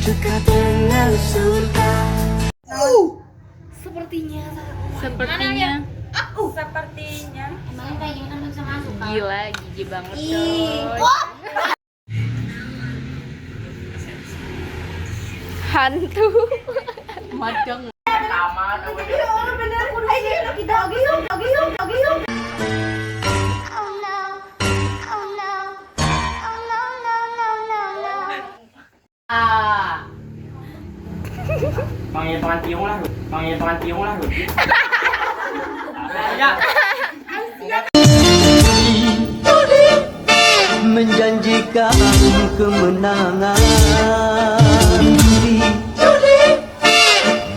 dekat dengan surga. Sepertinya. Sepertinya. Sepertinya. Emangnya kayak gimana bisa masuk? Gila, gigi banget Ih. coy. Hantu. Madang. Panggil pengantiung lah, panggil pengantiung lah. Ya. Menjanjikan kemenangan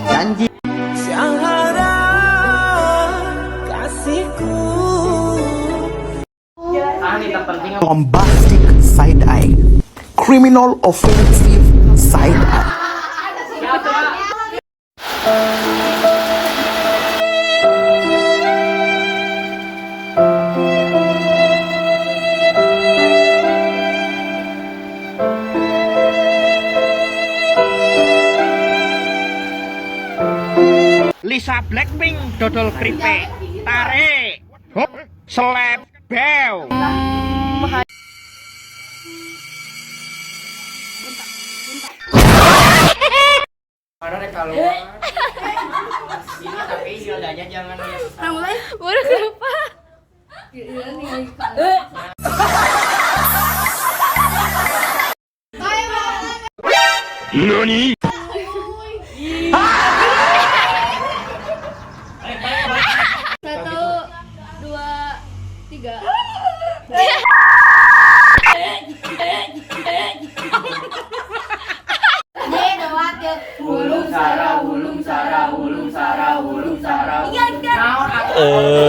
janji siang harap kasihku. Ini terpenting. Bombastic side eye, criminal offensive side eye. Lisa Blackpink dodol keripik, tarik, hop, seleb, bew. Mana deh kalau ini tapi Hildanya jangan ya. Waduh, kenapa? Nani? Satu, dua, tiga. Wulung sara, wulung sara, wulung sara, wulung sara. Naon atuh?